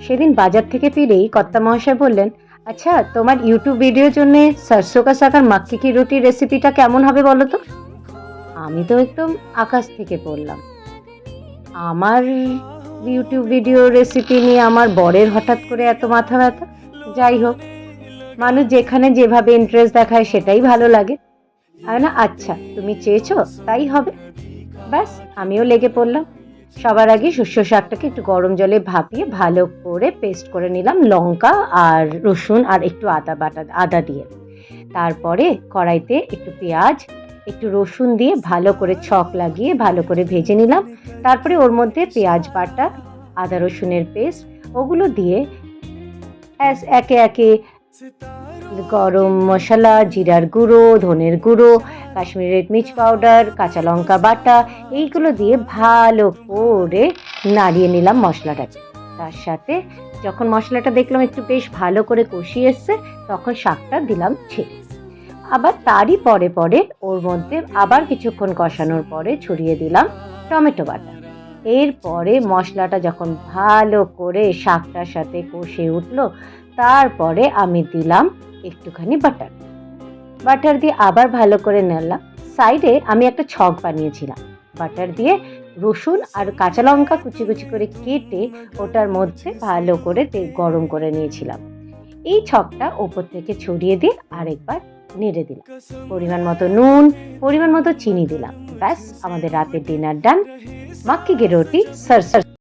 সেদিন বাজার থেকে ফিরেই কর্তামশাই বললেন, আচ্ছা তোমার ইউটিউব ভিডিওর জন্য সরষে কা শাক আর মাক্কি কি রুটি রেসিপিটা কেমন হবে বলো তো। আমি তো একদম আকাশ থেকে পড়লাম। আমার ইউটিউব ভিডিও রেসিপি নিয়ে আমার বরের হঠাৎ করে এত মাথা ব্যথা। যাই হোক, মানুষ যেখানে যেভাবে ইন্টারেস্ট দেখায় সেটাই ভালো লাগে। আর না, আচ্ছা তুমি চেয়েছো তাই হবে। ব্যাস, আমিও লেগে পড়লাম। সবার আগে শস্য শাকটাকে একটু গরম জলে ভাপিয়ে ভালো করে পেস্ট করে নিলাম, লঙ্কা আর রসুন আর একটু আদা দিয়ে। তারপরে কড়াইতে একটু পেঁয়াজ, একটু রসুন দিয়ে ভালো করে ছক লাগিয়ে ভালো করে ভেজে নিলাম। তারপরে ওর মধ্যে পেঁয়াজ বাটা, আদা রসুনের পেস্ট ওগুলো দিয়ে একে একে গরম মশলা, জিরার গুঁড়ো, ধনের গুঁড়ো, কাশ্মীরি রেড মির্চ পাউডার, কাঁচা লঙ্কা বাটা এইগুলো দিয়ে ভালো করে নাড়িয়ে নিলাম মশলাটাকে। তার সাথে যখন মশলাটা দেখলাম একটু বেশ ভালো করে কষিয়ে এসছে, তখন শাকটা দিলাম ছেড়ে। আবার তারই পরে পরে ওর মধ্যে আবার কিছুক্ষণ কষানোর পরে ছড়িয়ে দিলাম টমেটো বাটা। এরপরে মশলাটা যখন ভালো করে শাকটার সাথে কষে উঠলো, তারপরে আমি দিলাম একটুখানি বাটার দিয়ে আবার ভালো করে নাড়লাম। সাইডে আমি একটা ছক বানিয়েছিলাম বাটার দিয়ে, রসুন আর কাঁচা লঙ্কা কুচি কুচি করে কেটে ওটার মধ্যে ভালো করে গরম করে নিয়েছিলাম। এই ছকটা ওপর থেকে ছড়িয়ে দিয়ে আরেকবার নেড়ে দিলাম। পরিমাণ মতো নুন, পরিমাণ মতো চিনি দিলাম। ব্যাস, আমাদের রাতের ডিনার ডান। মাক্কি কি রুটি, সরসর